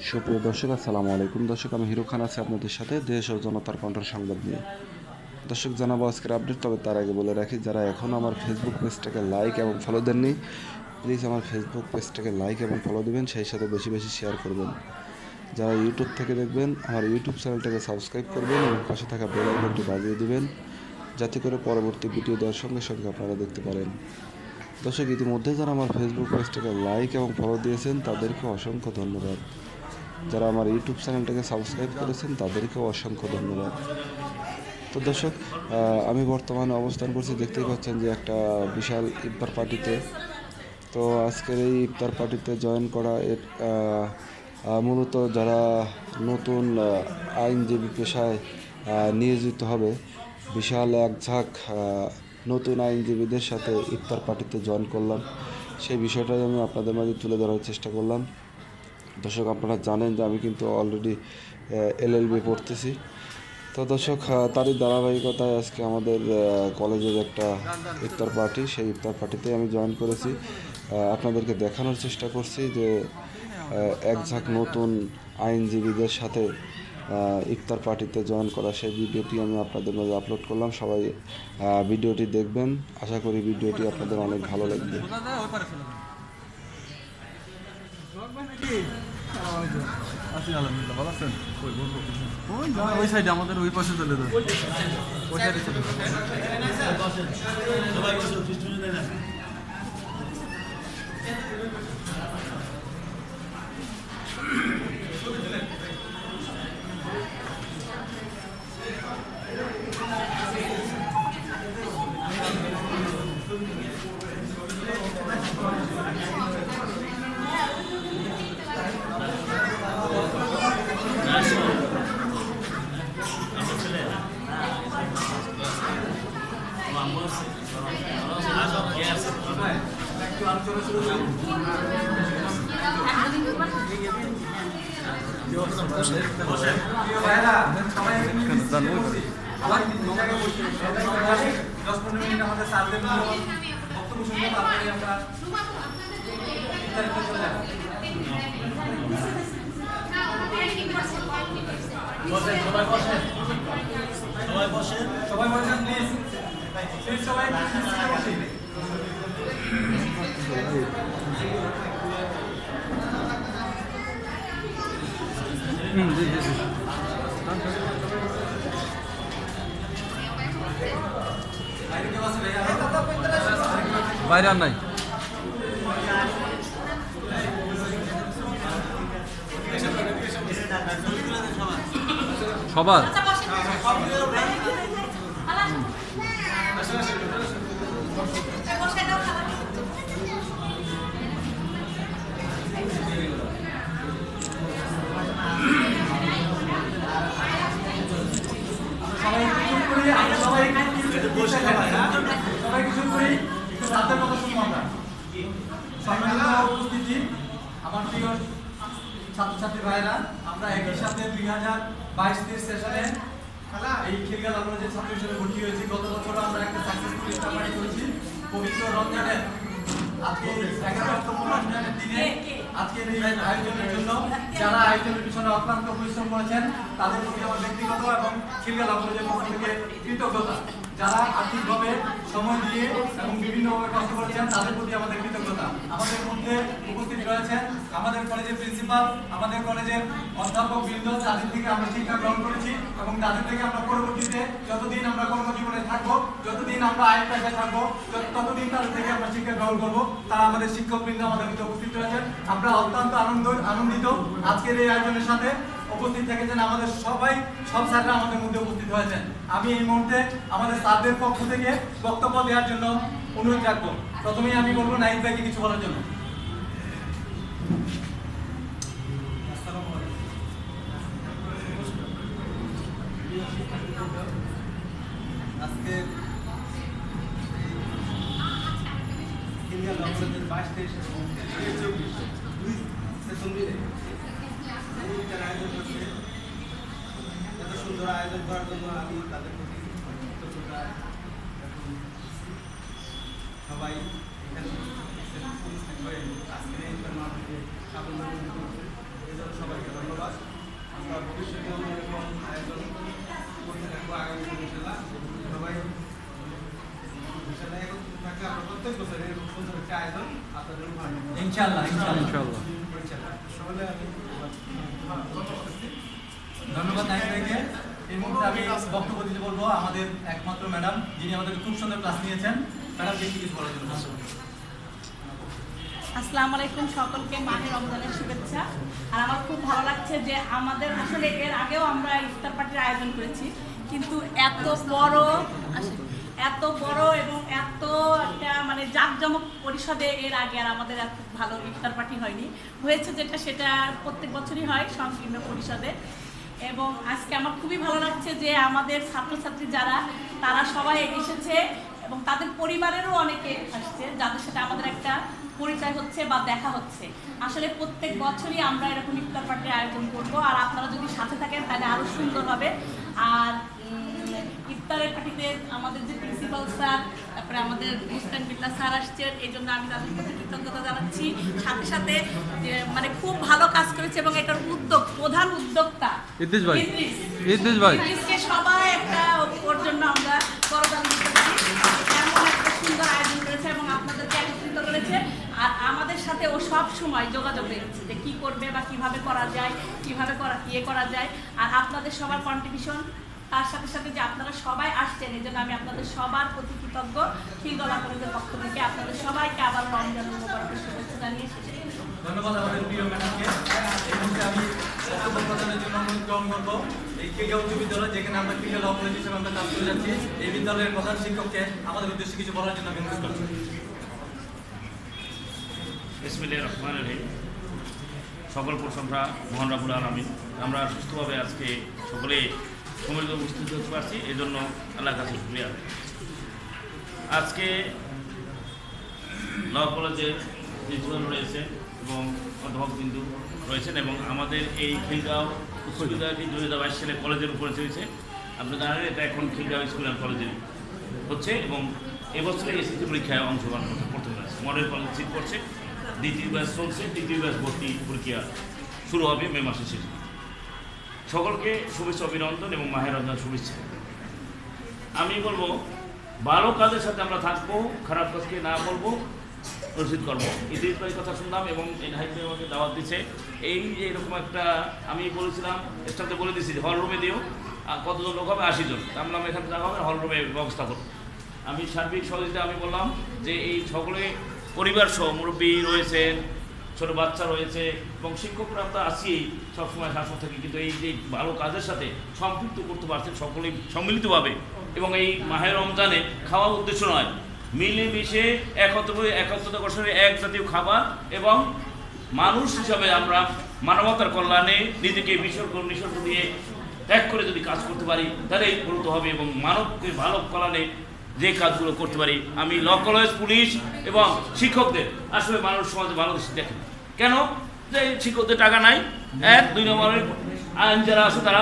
সুপ্রিয় দর্শক, আসসালামু আলাইকুম। দর্শক, আমি হিরো খান আছি আপনাদের সাথে দেশ ও জনতার কণ্ঠের সংবাদ নিয়ে। দর্শক, জানাবো আজকের আপডেট। তবে তার আগে বলে রাখি, যারা এখনও আমার ফেসবুক পেজটাকে লাইক এবং ফলো দেননি, প্লিজ আমার ফেসবুক পেজটাকে লাইক এবং ফলো দেবেন, সেই সাথে বেশি বেশি শেয়ার করবেন। যারা ইউটিউব থেকে দেখবেন, আমার ইউটিউব চ্যানেলটাকে সাবস্ক্রাইব করবেন এবং পাশে থাকা বেল আইকনটি বাজিয়ে দিবেন, যাতে করে পরবর্তী ভিডিও দেওয়ার সঙ্গে সঙ্গে আপনারা দেখতে পারেন। দর্শক, ইতিমধ্যে যারা আমার ফেসবুক পেজটাকে লাইক এবং ফলো দিয়েছেন তাদেরকে অসংখ্য ধন্যবাদ। যারা আমার ইউটিউব চ্যানেলটাকে সাবস্ক্রাইব করেছেন তাদেরকেও অসংখ্য ধন্যবাদ। তো দর্শক, আমি বর্তমানে অবস্থান করছি, দেখতেই পাচ্ছেন যে একটা বিশাল ইফতার পার্টিতে। তো আজকের এই ইফতার পার্টিতে জয়েন করা মূলত যারা নতুন আইনজীবী পেশায় নিয়োজিত হবে, বিশাল এক ঝাঁক নতুন আইনজীবীদের সাথে ইফতার পার্টিতে জয়েন করলাম। সেই বিষয়টাই আমি আপনাদের মাঝে তুলে ধরার চেষ্টা করলাম। দর্শক, আপনারা জানেন যে আমি কিন্তু অলরেডি এলএলবি পড়তেছি। তো দর্শক, তারই ধারাবাহিকতায় আজকে আমাদের কলেজের একটা ইফতার পার্টি, সেই ইফতার পার্টিতে আমি জয়েন করেছি। আপনাদেরকে দেখানোর চেষ্টা করছি যে এক ঝাঁক নতুন আইনজীবীদের সাথে ইফতার পার্টিতে জয়েন করা সেই ভিডিওটি আমি আপনাদের মাঝে আপলোড করলাম। সবাই ভিডিওটি দেখবেন, আশা করি ভিডিওটি আপনাদের অনেক ভালো লাগবে। আলহামদুলিল্লাহ, ভালো আছেন? ওই সাইডে আমাদের ওই পাশে চলে যান, ওই সাইডে চলে যান। সবাই বসেন প্লিজ, সবাই বাইরে আর নাই। সবার উপস্থিতি আমার প্রিয় ছাত্রছাত্রী ভাইরা, আমরা একই সাথে 2022-23 সেশনে এই খিলগাঁও কলেজের ছাত্র হিসেবে ভর্তি হয়েছি। গত বছর আমরা একটা সাকসেসফুল ইফতার পার্টি করেছি পবিত্র রমজানের। আজকে 11তম রমজানের দিনে আজকের এই আয়োজনের জন্য যারা আয়োজনের পিছনে অক্লান্ত পরিশ্রম করেছেন তাদের প্রতি আমার ব্যক্তিগত এবং খিলগাঁও কলেজের পক্ষ থেকে কৃতজ্ঞতা। যারা আর্থিকভাবে সময় দিয়ে এবং বিভিন্নভাবে কষ্ট করেছেন তাদের প্রতি আমাদের কৃতজ্ঞতা। আমাদের মধ্যে উপস্থিত রয়েছেন আমাদের কলেজের প্রিন্সিপাল, আমাদের কলেজের অধ্যাপক বৃন্দ, যাদের থেকে আমরা শিক্ষা গ্রহণ করেছি এবং তাদের থেকে আমরা পরবর্তীতে যতদিন আমরা কর্মজীবনে থাকবো, যতদিন আমরা আইন পেশায় থাকবো, ততদিন তাদের থেকে আমরা শিক্ষা গ্রহণ করবো। তারা আমাদের শিক্ষকবৃন্দ আমাদের মধ্যে উপস্থিত রয়েছেন। আমরা অত্যন্ত আনন্দিত আজকের এই আয়োজনের সাথে উপস্থিত থেকেছেন। আমাদের সব স্যাররা আমাদের মধ্যে উপস্থিত হয়েছেন। আমি এই মুহূর্তে আমাদের স্যারদের পক্ষ থেকে বক্তব্য দেওয়ার জন্য অনুরোধ রাখবো। প্রথমেই আমি বলবো নাহিদ ভাইকে কিছু বলার জন্য। আজকে 22-23 দুই সেশন মিলে আয়োজন করছে। এত সুন্দর আয়োজন করার জন্য আমি তাদের প্রতি কৃতজ্ঞতা। সবাই এখানে উপস্থিত হয়ে আজকের এই মাহফিলে সাফল্য অর্জন করছে, এজন্য সবাইকে একটা আয়োজন আপনাদের উপহার দেব। ইনশাআল্লাহ ইনশাআল্লাহ ইনশাআল্লাহ। সকলে আমি ধন্যবাদ নাইম ভাইকে। এই মুহূর্তে আমি বক্তব্য দিতে বলবো আমাদের একমাত্র ম্যাডাম, যিনি আমাদেরকে খুব সুন্দর ক্লাস নিয়েছেন। ম্যাডাম কি কিছু বলার জন্য? আসসালামু আলাইকুম, সকলকে মাহে রমজানের শুভেচ্ছা। আর আমার খুব ভালো লাগছে যে আমাদের আসলে এর আগেও আমরা ইফতার পার্টির আয়োজন করেছি, কিন্তু এত বড় এবং এত একটা মানে জাঁকজমক পরিষদে এর আগে আর আমাদের এত ভালো ইফতার পার্টি হয়নি। হয়েছে যেটা সেটা প্রত্যেক বছরই হয় সংকীর্ণ পরিষদে। এবং আজকে আমার খুবই ভালো লাগছে যে আমাদের ছাত্রছাত্রী যারা তারা সবাই এসেছে এবং তাদের পরিবারেরও অনেকে আসছে, যাদের সাথে আমাদের একটা পরিচয় হচ্ছে বা দেখা হচ্ছে। আসলে প্রত্যেক বছরই আমরা এরকম ইফতার পার্টির আয়োজন করব, আর আপনারা যদি সাথে থাকেন তাহলে আরও সুন্দর হবে। আর ইফতারের পার্টিতে আমাদের যে প্রিন্সিপাল স্যার, তারপরে আমাদের মুস্তান বিল্লাহ স্যার আসছেন, এই জন্য আমি তাদের প্রতি কৃতজ্ঞতা জানাচ্ছি। সাথে সাথে যে মানে খুব ভালো কাজ করেছে এবং এটার প্রধান উদ্যোক্তা ইদ্রিস ভাই ইদ্রিসকে সবাই একটা ওর জন্য আমরা করতালি দিতে পারি। এমন একটা সুন্দর আয়োজন করেছে এবং আপনাদেরকে একত্রিত করেছে। আর আমাদের সাথে ও সব সময় যোগাযোগ রেখেছে যে কী করবে বা কীভাবে করা যায়, কীভাবে করা যায়। আর আপনাদের সবার কন্ট্রিবিউশন, তার সাথে সাথে যে আপনারা সবাই আসছেন, এই জন্য আমি আপনাদের সবার প্রতি কৃতজ্ঞ। খিলগলা কলেজের পক্ষ থেকে আপনাদের সবাইকে আবার রমজান মুবারকের শুভেচ্ছা জানিয়ে শেষ করছি। ধন্যবাদ আমাদের প্রিয় ম্যাডামকে। এই মুহূর্তে আমি বক্তব্য প্রদানের জন্য অনুরোধ গ্রহণ করবো এই খিলগাঁও উচ্চ বিদ্যালয়, যেখানে আমরা খিলগাঁও ল কলেজ হিসেবে আমরা কাজ করে যাচ্ছি, এই বিদ্যালয়ের প্রধান শিক্ষককে আমাদের উদ্দেশ্যে কিছু বলার জন্য আমি অনুরোধ করছি। বিসমিল্লাহির রহমানির রহিম। সকল প্রশংসা মহান রব্বুল আলামিন। আমরা সুস্থভাবে আজকে সকলে সম্মিলিত উপস্থিত হতে পারছি, এই জন্য আল্লাহর কাছে শুকরিয়া। আজকে ল কলেজের প্রিন্সিপাল রয়েছে এবং অধ্যাপক বিন্দু রয়েছেন এবং আমাদের এই খিলগাঁও উচ্চ বিদ্যালয়টি 2022 সালে কলেজের উপরে চলেছে। আপনি জানেন এটা এখন খিলগাঁও স্কুল অ্যান্ড কলেজে হচ্ছে এবং এবছরে এসএসসি পরীক্ষায় অংশগ্রহণ করতে পেরেছে। মডেল কলেজ সিট করছে, দ্বিতীয় ব্যাচ চলছে, তৃতীয় ব্যাচ ভর্তি পরীক্ষা শুরু হবে মে মাসের শেষে। সকলকে শুভেচ্ছা অভিনন্দন এবং মাহে রমজান শুভেচ্ছা। আমি বলবো ভালো কাজের সাথে আমরা থাকবো, খারাপ কাজকে না বলবো, রসিদ করবো। ইদ্রিস ভাইয়ের কথা শুনলাম এবং এনহাইট ভাই আমাকে দাওয়াত দিচ্ছে। এই যে এরকম একটা আমি বলেছিলাম, স্টাফে বলে দিয়েছি হল রুমে দিও, কতজন লোক হবে 80 জন। আমি বললাম এখানে যাওয়া হবে, হল রুমে ব্যবস্থা করবো। আমি সার্বিক সহযোগিতা আমি বললাম যে এই সকলে পরিবার সহ মুরব্বী রয়েছেন, ছোটো বাচ্চা রয়েছে এবং শিক্ষকরা আমরা আছি সবসময় শাসন থাকি, কিন্তু এই যে ভালো কাজের সাথে সম্পৃক্ত করতে পারছেন সকলেই সম্মিলিতভাবে। এবং এই মাহে রমজানে খাওয়ার উদ্দেশ্য নয়, মিলেমিশে একত্রতা করে এক জাতীয় খাবার এবং মানুষ হিসাবে আমরা মানবতার কল্যাণে নিজেকে নিসর্গ দিয়ে ত্যাগ করে যদি কাজ করতে পারি তাহলে গুরুত্ব হবে এবং মানবকে ভালো কল্যাণে যে কাজগুলো করতে পারি। আমি ল কলেজ, পুলিশ এবং শিক্ষকদের আসলে মানুষ সমাজে ভালো দৃষ্টি দেখেন। কেন? যে শিক্ষকদের টাকা নাই, 1-2 নম্বরের আইন যারা আছে তারা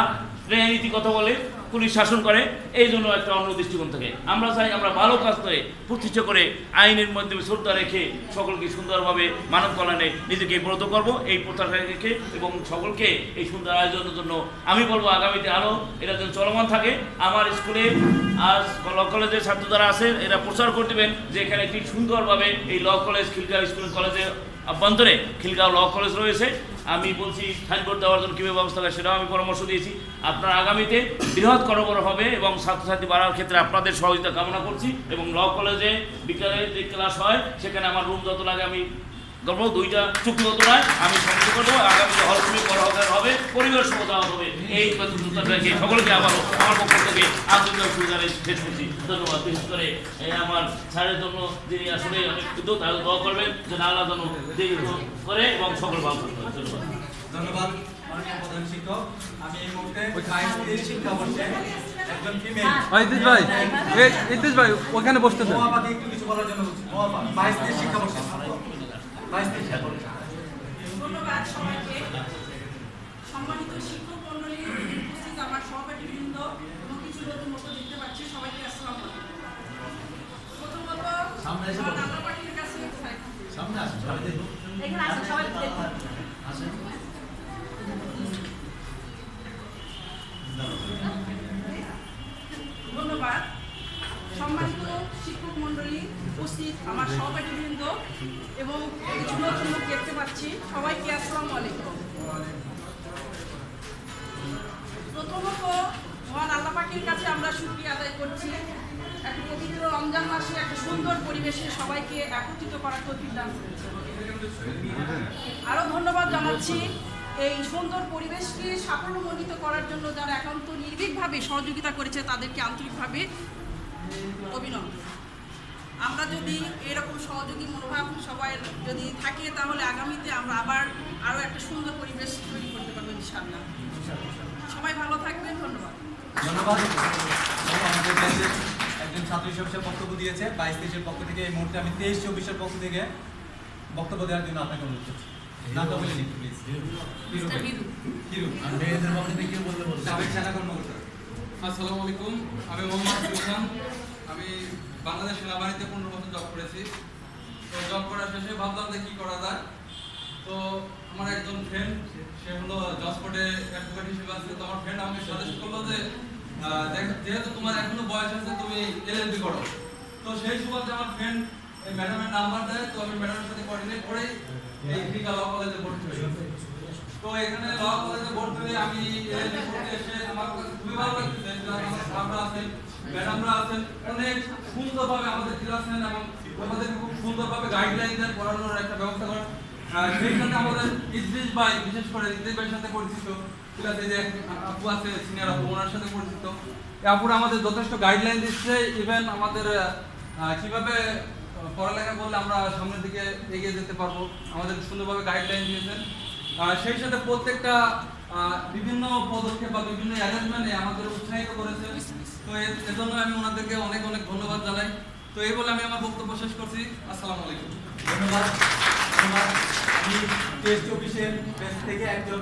নীতি কথা বলে, পুলিশ শাসন করে, এই জন্য একটা অন্য দৃষ্টিকোণ থাকে। আমরা চাই আমরা ভালো কাজ করে প্রতিষ্ঠা করে আইনের মাধ্যমে শ্রদ্ধা রেখে সকলকে সুন্দরভাবে মানব কল্যাণে নিজেকে ব্রত করব, এই প্রত্যাশা রেখে এবং সকলকে এই সুন্দর আয়োজনের জন্য আমি বলবো আগামীতে আরও এটা যেন চলমান থাকে। আমার স্কুলে আজ ল কলেজের ছাত্র যারা আছে এরা প্রচার করে দেবেন যে এখানে একটি সুন্দরভাবে এই ল কলেজ খিলগাঁও স্কুল কলেজের অভ্যন্তরে খিলগাঁও ল কলেজ রয়েছে। আমি বলছি সাইনবোর্ড দেওয়ার জন্য কীভাবে ব্যবস্থা করে সেটাও আমি পরামর্শ দিয়েছি। আপনারা আগামীতে বৃহৎ করবর হবে এবং ছাত্রছাত্রী বাড়ার ক্ষেত্রে আপনাদের সহযোগিতা কামনা করছি। এবং ল কলেজে বিকালে যে ক্লাস হয় সেখানে আমার রুম যত লাগে আমি করবো, 2টা চুক্তিগত নয়, আমি সঙ্গে করবো। আগামীতে হলরুমে বড় হবে, পরিবার সহ দেওয়া হবে। এই রেখে সকলকে আবারও আমার পক্ষ থেকে আন্তরিক সুবিধারে শেষ করছি। ধন্যবাদ। বিশেষ করে আমার স্যারের জন্য যিনি আসলে অনেক কৃত, তাহলে দোয়া করবেন যে আল্লাহ যেন করে এবং সকল ভালো থাকবেন। ধন্যবাদ। ধন্যবাদ মাননীয় প্রধান শিক্ষক। আমি এই মুহূর্তে শিক্ষাবর্ষে একজন ফিমেল ইদ্রিস ভাই ওখানে বসতেছেন। মহাপাতি একটু কিছু বলার জন্য বলছি। 22 শিক্ষাবর্ষে 22 শিক্ষাবর্ষে ধন্যবাদ সবাইকে। সম্মানিত শিক্ষক মন্ডলী, উপস্থিত আমার সহপাঠীবৃন্দ এবং কিছু নতুন দেখতে পাচ্ছি, সবাইকে আসসালামু আলাইকুম। প্রথমত আল্লাহ পাকের কাছে সামনে আসুন, এখানে আসুন সবাই আসুন। ধন্যবাদ। সম্মানিত শিক্ষক মন্ডলী, উপস্থিত আমার সহপাঠীবৃন্দ সুন্দর পরিবেশে সবাইকে একত্রিত করার তৌফিক দান করেছেন। আরও ধন্যবাদ জানাচ্ছি এই সুন্দর পরিবেশকে সাফল্যমণ্ডিত করার জন্য যারা একান্ত নির্ভীকভাবে সহযোগিতা করেছে তাদেরকে আন্তরিকভাবে অভিনন্দন। আমরা যদি এরকম সহযোগী মনোভাব সবাই যদি থাকে তাহলে আগামীতে আমরা আবার আরও একটা সুন্দর পরিবেশ তৈরি করতে পারবো ইনশাআল্লাহ। সবাই ভালো থাকবেন, ধন্যবাদ। ধন্যবাদ। আমাদের ব্যাচের একজন ছাত্র হিসেবে বক্তব্য দিয়েছে 22-23-এর পক্ষ থেকে। এই মুহূর্তে আমি 23-24-এর পক্ষ থেকে বক্তব্য দেওয়ার জন্য আপনাকে অনুরোধ করছি। নামটা বলে নিন প্লিজ। হিরু। আর মেয়েদের পক্ষ থেকে কেউ বলতে বলতে সাবেক সেনা কর্মকর্তা। আসসালামু আলাইকুম, আমি মোহাম্মদ সুলতান। আমি বাংলাদেশ সেনাবাহিনীতে 15 বছর জব করেছি। তো জব করার শেষে ভাবলাম যে কী করা যায়। তো আমার একজন ফ্রেন্ড, সে হলো জজকোর্টে অ্যাডভোকেট হিসেবে আছে। তো আমার ফ্রেন্ড আমাকে সাজেস্ট করলো যে যেহেতু তোমার এখনো বয়স আছে, তুমি LLB করো। তো সেই সুবাদে আমার ফ্রেন্ড এই ম্যাডামের নাম্বার দেয়। তো আমি ম্যাডামের সাথে কোঅর্ডিনেট করেই এই ফ্রিকা ল কলেজে ভর্তি হই। তো এখানে ল কলেজে ভর্তি হয়ে আমি LLB করতে এসে আমার কাছে খুবই ভালো লাগতেছে। আমার স্টাফরা আছেন, ম্যাডামরা আছেন, অনেক সুন্দরভাবে আমাদের ক্লাসেন এবং আমাদের খুব সুন্দরভাবে গাইডলাইন দেন, পড়ানোর একটা ব্যবস্থা করেন। সেই সাথে আমাদের ইদ্রিস ভাই, বিশেষ করে ইদ্রিস ভাইয়ের সাথে পরিচিত, ক্লাসে যে আপু আছে সিনিয়র আপু, ওনার সাথে পরিচিত। এই আপুরা আমাদের যথেষ্ট গাইডলাইন দিচ্ছে। ইভেন আমাদের কীভাবে পড়ালেখা করলে আমরা সামনের দিকে এগিয়ে যেতে পারবো, আমাদের সুন্দরভাবে গাইডলাইন দিয়েছেন। সেই সাথে প্রত্যেকটা বিভিন্ন পদক্ষেপ বা বিভিন্ন অ্যারেঞ্জমেন্টে আমাদের উৎসাহিত করেছে। তো এজন্য আমি ওনাদেরকে অনেক অনেক ধন্যবাদ জানাই। তো এই বলে আমি আমার বক্তব্য শেষ করছি। আসসালামু আলাইকুম। ধন্যবাদ। আমি 23-24-এর ব্যাচ থেকে একজন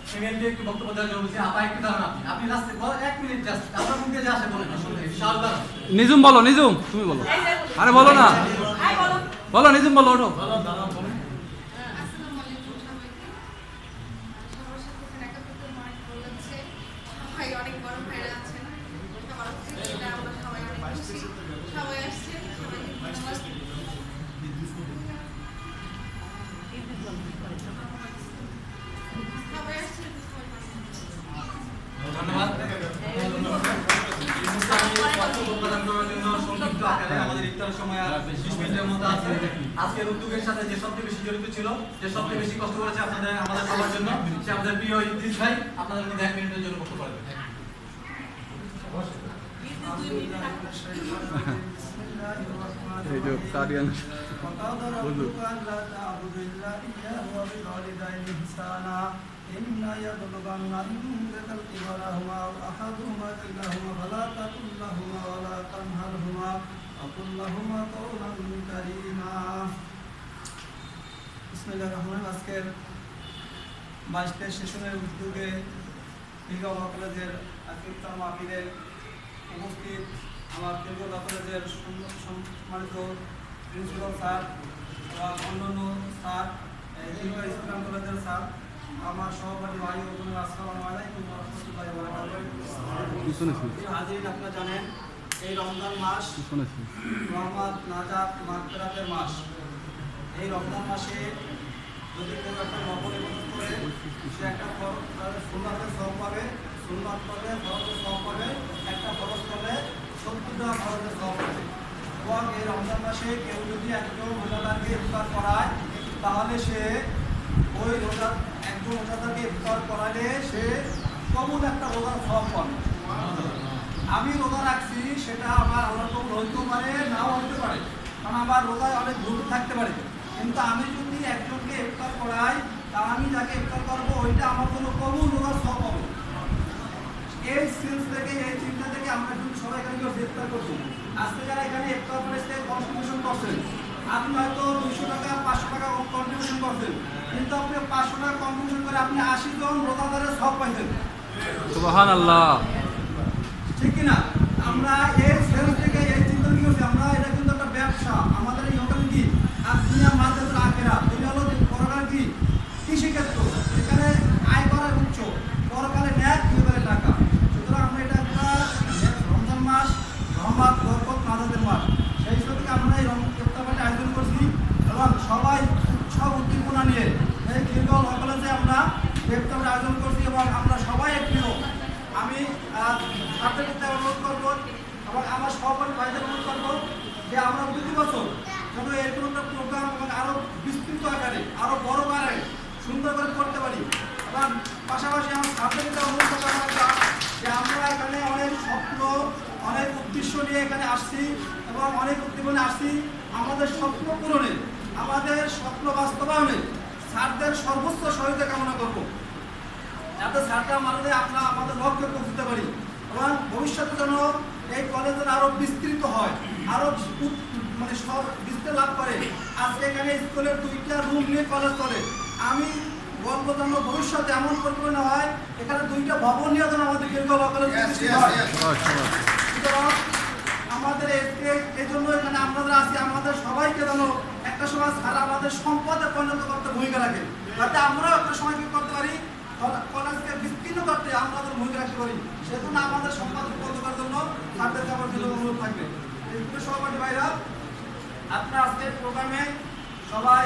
ফিমেলকে একটু বক্তব্য দেওয়ার জন্য বলছি। আপা একটু দাঁড়ান, আপনি লাস্টে 1 মিনিট জাস্ট আপনার মুখে যা আসে বলেন। ইনশাআল্লাহ। নিজুম বলো, নিজুম তুমি বলো। আরে বলো না, বলো নিজুম বলো, ওঠো। অনেক বড় ভাইরা আছেন, আমরা সবাই অনেক খুশি। সবাই আসছে, সবাইকে ধন্যবাদ। সবাই আসছে, ধন্যবাদ। সংক্ষিপ্ত আকারে আমাদের ইফতারের সময় আর 20 মিনিটের মতো আছে। আজকের উদ্যোগের সাথে যে সবচেয়ে বেশি জড়িত ছিল, যে সবচেয়ে বেশি কষ্ট করেছে আমাদের সবার জন্য, সে আমাদের প্রিয় ইদ্রিস ভাই। আপনাদের মধ্যে 1 মিনিটের জন্য বক্তব্য রাখবেন। إما يبلغن عندك الكبر هما أو أحدهما كلاهما فلا تقل لهما ولا تنهرهما وقل لهما قولا كريما বিসমিল্লাহির রহমানির রহিম। আজকের 22 সেশনের উদ্যোগে খিলগাঁও ল কলেজের আজকের ইফতার মাহফিলে উপস্থিত আমার খিলগাঁও ল কলেজের সম্মানিত প্রিন্সিপাল স্যার এবং অন্যান্য স্যার, খিলগাঁও ইসলাম কলেজের স্যার, আমার সহপাঠী ভাই ও বোনেরা, আসসালামু আলাইকুম ওয়া রাহমাতুল্লাহি ওয়া বারাকাতুহু। হাজিরিন, আপনারা জানেন এই রমজান মাস রহমত, নাজাত, মাগফিরাতের মাস। এই রমজান মাসে যদি কেউ একটা নফল ইবাদত করে, সে একটা সুন্নাতের সওয়াব পাবে, সুন্নাত করলে ফরজের সওয়াব পাবে, একটা ফরজ করলে 70টা ফরজের সওয়াব পাবে। এবং এই রমজান মাসে কেউ যদি একজন রোজাদারকে ইফতার করায়, তাহলে সে ওই একজন রোজাদারকে ইফতার করালে সে কমন একটা রোজার সওয়াব পাবে। আমি রোজা রাখছি, সেটা আমার আল্লাহ কবুল হইতেও পারে, নাও হইতে পারে, কারণ আমার রোজায় অনেক ভুল থাকতে পারে। কিন্তু আমি যদি একজনকে ইফতার করাই, তা আমি যাকে ইফতার করবো ওইটা আমার জন্য কমন রোজার সওয়াব হবে। এই সেন্স থেকে, এই চিন্তা থেকে আমরা কিন্তু সবাই এখানে ইফতার করছি। আজকে যারা এখানে ইফতার প্লেসে কন্ট্রিবিউশন করছেন, আপনি হয়তো 200 টাকা 500 টাকা কন্ট্রিবিউশন করছেন, কিন্তু আপনি 500 টাকা কন্ট্রিবিউশন করে আপনি 80 জন রোজাদারের সওয়াব পাইছেন। সুবহানাল্লাহ, ঠিক কিনা? আমরা এই সেন্স থেকে এই চিন্তা কি করছি, আমরা এটা কিন্তু একটা ব্যবসা। আমাদের এই হোটেল কি আর দুনিয়া মাঝে আখেরা, দুনিয়া হলো পরকাল কি কৃষিক্ষেত্র, এখানে আয় করার উচ্চ, পরকালে ন্যাক, ইহকালে টাকা। সুতরাং আমরা এটা একটা রমজান মাস, রহমত, বরকত, নাজাতের মাস। সেই হিসেবে আমরা এই ইফতার পার্টি আয়োজন করছি এবং সবাই সব উদ্দীপনা নিয়ে এই খিলগাঁও ল কলেজে আমরা ইফতার আয়োজন করছি এবং আমরা সবাই একটি। আমি ছাত্রদের অনুরোধ করবো এবং আমার সহপাঠী ভাইদের অনুরোধ করবো যে আমরা প্রতি বছর যেন এরকম একটা প্রোগ্রাম এবং আরও বিস্তৃত আকারে আরও বড় আকারে সুন্দর করে করতে পারি। এবং পাশাপাশি আমার ছাত্রদের অনুরোধ করবো যে আমরা এখানে অনেক স্বপ্ন অনেক উদ্দেশ্য নিয়ে এখানে আসছি এবং অনেক উদ্দীপনে আসছি আমাদের স্বপ্ন পূরণে আমাদের স্বপ্ন বাস্তবায়নে স্যারদের সর্বোচ্চ সহায়তা কামনা করব, যাতে স্যারটা আমাদের আমরা আমাদের লক্ষ্যে পৌঁছতে পারি এবং ভবিষ্যতে যেন এই কলেজ আরও বিস্তৃত হয়, আরও মানে সব বিস্তার লাভ করে। আজকে এখানে স্কুলের 2টা রুম নিয়ে কলেজ চলে, আমি বলবো যেন ভবিষ্যতে এমন পরিকল্পনা হয় এখানে 2টা ভবন নিয়ে যেন আমাদের খিলগাঁও কলেজ হয়। আমাদের এই জন্য এখানে আমরা আছি, আমাদের সবাইকে যেন একটা সময় স্যার আমাদের সম্পদে পরিণত করতে ভূমিকা রাখে, যাতে আমরাও একটা সময় কি করতে পারি কলেজকে বিস্তীর্ণ করতে আমরা ভূমিকা রাখতে পারি। সেজন্য আমাদের সম্পাদক পরিণত করার জন্য স্যারদের আমার জন্য অনুরোধ থাকবে। সহপাঠী ভাইরা, আপনার আজকের প্রোগ্রামে সবাই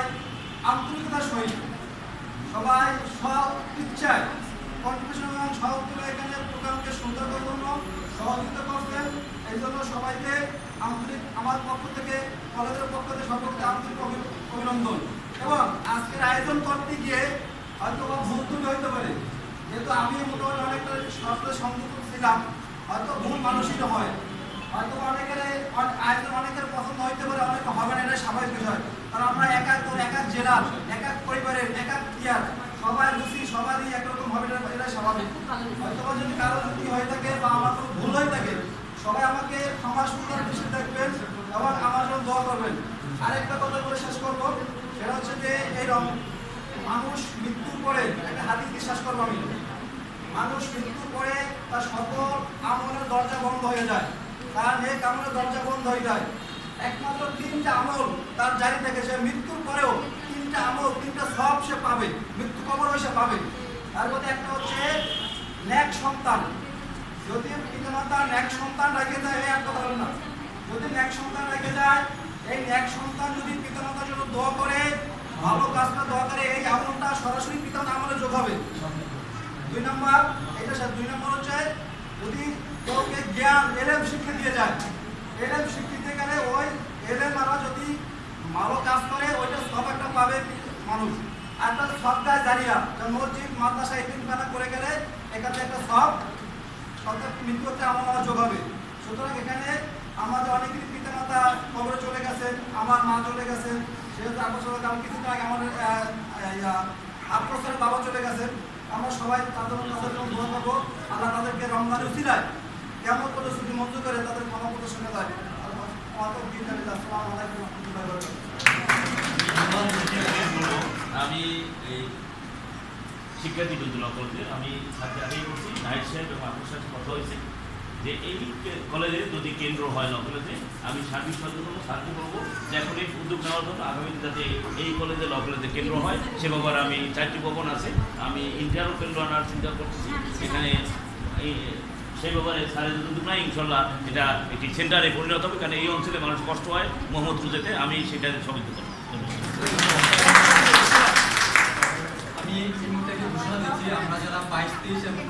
আন্তরিকতার সহিত সবাই সব ইচ্ছায় কন্ট্রিবিউশন এবং সহযোগিতা এখানে প্রোগ্রামকে সুন্দর করার জন্য সহযোগিতা করছেন। এই জন্য সবাইকে আন্তরিক আমার পক্ষ থেকে কলেজের পক্ষ থেকে সবাইকে আন্তরিক অভিনন্দন। এবং আজকের আয়োজন করতে গিয়ে হয়তো বা ভুল ত্রুটি হইতে পারে, যেহেতু আমি মোটামুটি অনেকটা সরকারের সংযুক্ত ছিলাম, হয়তো ভুল মানুষই হয়, হয়তো অনেকের আয়োজন অনেকের পছন্দ হইতে পারে, অনেকে হবে না, এটা স্বাভাবিক বিষয়। কারণ আমরা এক এক জেলার এক এক পরিবারের এক এক ইয়ার সবাই রুচি সবারই একরকম হবে, এটা স্বাভাবিক। হয়তো যদি কারো ত্রুটি হয়ে থাকে বা আমার কোনো ভুল হয়ে থাকে সবাই আমাকে ক্ষমা সুন্দর দৃষ্টি দেখবেন এবং আমার জন্য দোয়া করবেন। আরেকটা কথা বলে শেষ করবো, সেটা হচ্ছে যে এই মানুষ মৃত্যুর পরে একটা হাদিস বিশ্বাস করবো আমি, মানুষ মৃত্যুর পরে তার সকল আমলের দরজা বন্ধ হয়ে যায়, তার নেক আমলের দরজা বন্ধ হয়ে যায়। একমাত্র 3টা আমল তার জারি থেকে, সে মৃত্যুর পরেও 3টা আমল 3টা সব সে পাবে, মৃত্যু কবর সে পাবে। তার মধ্যে একটা হচ্ছে নেক সন্তান। যদি পিতামাতা নেক সন্তান রেখে যায়, এই এক কথা বলেন না, যদি নেক সন্তান রেখে যায়, এই নেক সন্তান যদি পিতামাতার জন্য দোয়া করে, ভালো কাজটা দোয়া করে, এই আমলটা সরাসরি পিতামাতা আমলে যোগ হবে। 2 নম্বর, এটা 2 নম্বর হচ্ছে যদি কাউকে জ্ঞান এলেম শিক্ষা দিয়ে যায়, এলেম শিক্ষিতে গেলে ওই এলেম মারা যদি ভালো কাজ করে ওইটা সব একটা পাবে মানুষ। আর একটা সবটাই জানিয়া মসজিদ মাদ্রাসা ইতিমখানা করে গেলে এখানে একটা সব সরকার মৃত্যু হচ্ছে আমার যোগ হবে। সুতরাং এখানে আমাদের অনেকেরই পিতামাতা কবরে চলে গেছেন, আমার মা চলে গেছেন, সেহেতু আমার কিছুদিন আগে আমাদের 8 বছরের বাবা চলে গেছেন। আমরা সবাই তাদের জন্য দোয়া করবো, আল্লাহ তাদেরকে রমজানের উসিলায় কেমন করে ছুটি মঞ্জুর করে তাদের ক্ষমা প্রদর্শনে যায়। আমি এই শিক্ষার্থী বিদ্যালয় করতে আমি সাথে আগেই করছি, নাইট সাহেব এবং আপনার সাথে কথা হয়েছে যে এই কলেজে যদি কেন্দ্র হয় ল কলেজে, আমি সার্বিক সচেতন সাহায্য করবো যে এখন এই উদ্যোগ নেওয়ার জন্য আগামী যাতে এই কলেজে ল কলেজে কেন্দ্র হয়। সে ব্যাপারে আমি 4টি ভবন আছে, আমি ইন্টারও কেন্দ্র আনার চিন্তা করতেছি। এখানে এই সেই ব্যাপারে স্যারের যদি নাই ইনশাল্লাহ এটা একটি সেন্টারে পরিণত হবে, কারণ এই অঞ্চলে মানুষ কষ্ট হয় মোহাম্মদপুর যেতে, আমি সেটা সমিতি করব। আমি এই মুহূর্তে একটু ঘোষণা দিচ্ছি, আমরা যারা 22, 23 এবং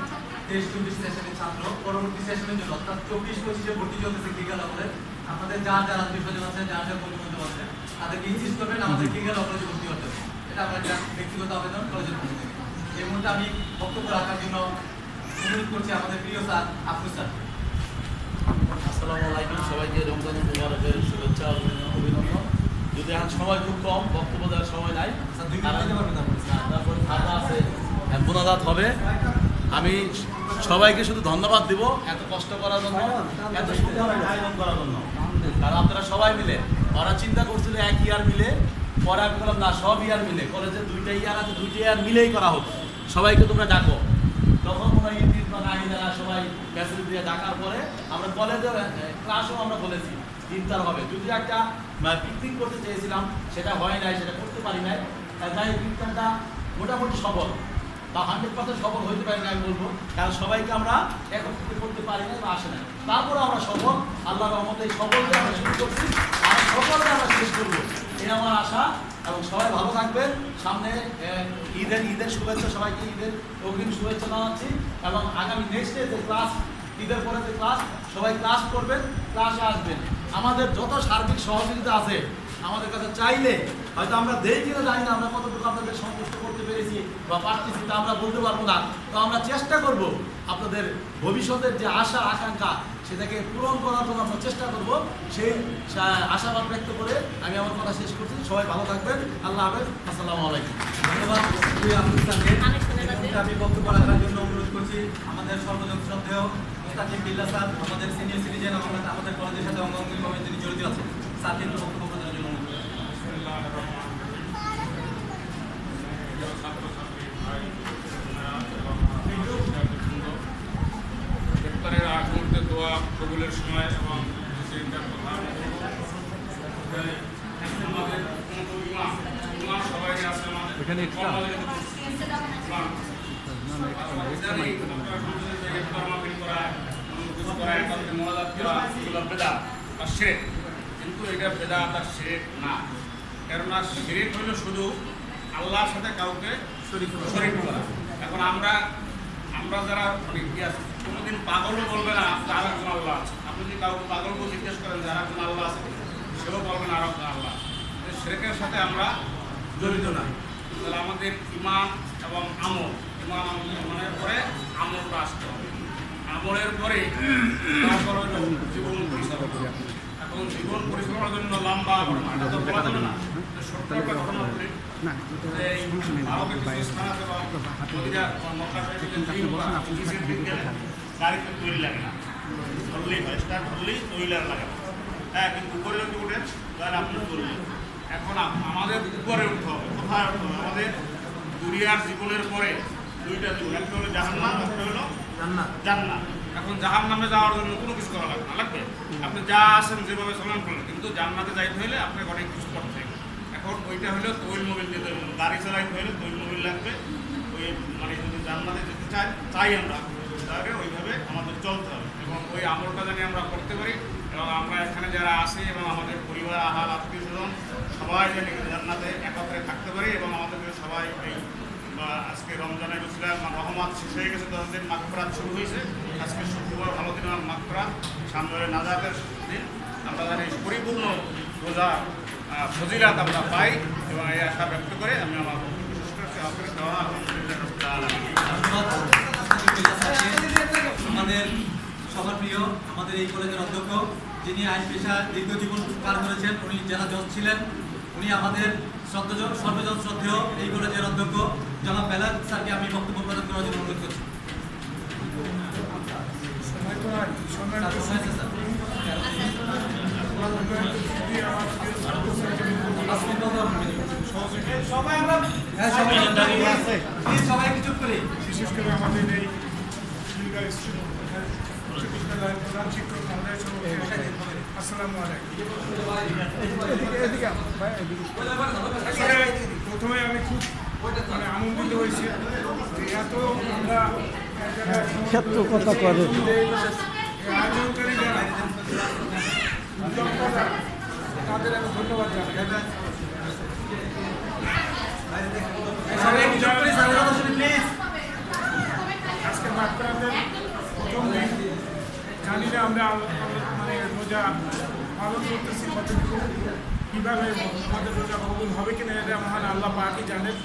23-24 সেশনের ছাত্র পরবর্তী সেশনের জন্য অর্থাৎ 24-25-এ ভর্তি চলতেছে খিলগাঁও কলেজ, আপনাদের যার যার আত্মীয় স্বজন আছে, যার যার বন্ধু আছে, তাদেরকে ইনসিস্ট করবেন আমাদের খিলগাঁও কলেজে ভর্তি হতে হবে। এটা আমার একটা ব্যক্তিগত আবেদন কলেজের পক্ষ থেকে। এই মুহূর্তে আমি বক্তব্য রাখার জন্য অনুরোধ করছি আমাদের প্রিয় স্যার আফরোজ স্যার। আসসালামু আলাইকুম, সবাইকে রমজান মুবারকের শুভেচ্ছা অভিনন্দন। যদি এখন সময় খুব কম, বক্তব্য দেওয়ার সময় নাই, তারপর খাতা আছে, মোনাজাত হবে। আমি সবাইকে শুধু ধন্যবাদ দিব এত কষ্ট করার জন্য, এত সুন্দর আয়োজন করার জন্য। কারণ আপনারা সবাই মিলে, ওরা চিন্তা করছিল 1 ইয়ার মিলে, পরে আমি বললাম না, সব ইয়ার মিলে, কলেজে 2টা ইয়ার আছে, 2টা ইয়ার মিলেই করা হোক, সবাইকে তোমরা ডাকো। তখন কোনো ইউনিট বা নারী যারা সবাই মেসেজ দিয়ে ডাকার পরে আমরা কলেজের ক্লাসও আমরা বলেছি 3টার হবে। যদি একটা পিকনিক করতে চেয়েছিলাম, সেটা হয় নাই, সেটা করতে পারি নাই, তাই পিকনিকটা মোটামুটি সফল বা 100% সফল হইতে পারি না আমি বলবো, কারণ সবাইকে আমরা একত্রিত করতে পারি না বা আসে না। তারপরে আমরা সফল, আল্লাহর রহমতে এই সফলকে আমরা শুরু করছি, আর সফলকে আমরা শেষ করবো, এই আমার আশা। এবং সবাই ভালো থাকবেন। সামনে ঈদের শুভেচ্ছা, সবাইকে ঈদের অগ্রিম শুভেচ্ছা জানাচ্ছি। এবং আগামী নেক্সট ডে যে ক্লাস ঈদের পরে যে ক্লাস, সবাই ক্লাস করবেন, ক্লাসে আসবেন। আমাদের যত সার্বিক সহযোগিতা আছে আমাদের কাছে চাইলে, হয়তো আমরা দেই কিনা জানি না, আমরা কতটুকু আপনাদের সন্তুষ্ট করতে পেরেছি বা পারতেছি তা আমরা বলতে পারবো না। তো আমরা চেষ্টা করব আপনাদের ভবিষ্যতের যে আশা আকাঙ্ক্ষা সেটাকে পূরণ করার জন্য আমরা চেষ্টা করব। সেই আশাবাদ ব্যক্ত করে আমি আমার কথা শেষ করছি। সবাই ভালো থাকবেন। আল্লাহ হাফেজ। আসসালামু আলাইকুম। ধন্যবাদ আমি বক্তব্য রাখার জন্য অনুরোধ করছি আমাদের সর্বজন শ্রদ্ধেয় মুস্তাকিম বিল্লাহ স্যার, আমাদের সিনিয়র সিটিজেন, আমাদের কলেজের সাথে অঙ্গাঙ্গিভাবে যিনি জড়িত আছেন, স্যারকে একটু বক্তব্য প্রদানের জন্য অনুরোধ করছি। ইফতারের আগ মুহূর্তে দোয়া কবুলের সময় এবং সবাই আছে কিন্তু এটা বেদাত আর শিরক না। কেননা শিরক হলো শুধু আল্লাহর সাথে কাউকে শরীক করা। এখন আমরা যারা কোনোদিন পাগলও বলবে না যে আর একজন আল্লাহ আছে। আপনি যদি কাউকে পাগলকে জিজ্ঞেস করেন যে আর একজন আল্লাহ আছে, সেও বলবেন আর একজন আল্লাহ। শিরকের সাথে আমরা জড়িত না। তাহলে আমাদের ইমান এবং আমল, ইমানের পরে আমলটা আসতে হবে। আমলের পরে তারপর হলো জীবন পরিচালনা। এখন জীবন পরিচালনার জন্য লম্বা এটা তো বলা যাবে না। ছোট্ট একটা ঘটনা বলি, ভারতের কিছু স্থান আছে বা মক্কা গাড়িতে তৈরি লাগে না, ধরলেই হয়, স্টার্ট ধরলেই তৈরি লাগে না। হ্যাঁ, কিন্তু উপরে যদি উঠেন তাহলে আপনি করবেন। এখন আমাদের উপরে উঠতে হবে। কোথায় উঠতে হবে? আমাদের দুনিয়ার জীবনের পরে দুইটা জীবন, একটা হলো জাহান্নাম, একটা হলো জান্নাত। এখন জাহান্নামে যাওয়ার জন্য কোনো কিছু করা লাগবে। আপনি যা আছেন যেভাবে চলন করলেন, কিন্তু জান্নাতে যাইতে হলে আপনাকে অনেক কিছু করতে হবে। এখন ওইটা হলো তৈল মোবিল দিতে হবে। গাড়ি চালাইতে হলে তৈল মোবিল লাগবে। ওই মানে যদি জান্নাতে যেতে চাই আমরা, তাহলে ওইভাবে আমাদের চলতে হবে এবং ওই আমলটা জানি আমরা করতে পারি। এবং আমরা এখানে যারা আছি এবং আমাদের পরিবার, আহার, আত্মীয় স্বজন সবাই জানি জান্নাতে একত্রে থাকতে পারি এবং আমাদেরকে সবাই এই আজকে রমজানের উসিলা রহমত শেষ হয়ে গেছে, তাদের মাগফিরাত শুরু হয়েছে। আজকে শুক্রবার ভালো দিন আমার মাগফিরাত, সামনে নাজাতের দিন। আমরা জানি পরিপূর্ণ রোজা ফজিলাত আমরা পাই এবং এই আশা ব্যক্ত করে আমি আমার বিশেষ করে আমাদের সবার প্রিয়, আমাদের এই কলেজের অধ্যক্ষ, যিনি আইন পেশা দীর্ঘ জীবন পার করেছেন, উনি জেলা জজ ছিলেন। উনি আমাদের সর্বজন শ্রদ্ধেয় এই কলেজের অধ্যক্ষ জনাব বেলাল স্যারকে আমি বক্তব্য প্রদান করার জন্য অনুরোধ করছি। সবাই কিছু করি, বিশেষ করে আমাদের এই বিশ্ববিদ্যালয়ের প্রধান শিক্ষক মহোদয় সভাপতি, আসসালামু আলাইকুম। প্রথমে আমি খুব আনন্দিত হয়েছি যে এত আমরা আয়োজনকারী যারা তাদের আমি ধন্যবাদ জানাই। আজকে মাত্রাদের প্রথম দিন, জানি না আমরা মানে রোজা পালন করতেছি কতটুকু, কীভাবে আমাদের রোজা কবুল হবে কিনা এটা মহান আল্লাহ পাকই জানেন।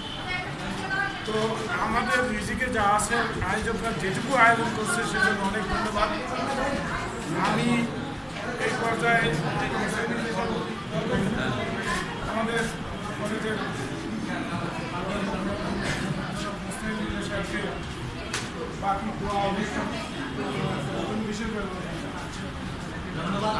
তো আমাদের মিউজিকে যা আছে আয়োজকরা যেটুকু আয়োজন করছে সেজন্য অনেক ধন্যবাদ। আমি এই পর্যায়ে আমাদের কলেজের বাকি দোয়া অনুষ্ঠান বিশেষ ধন্যবাদ।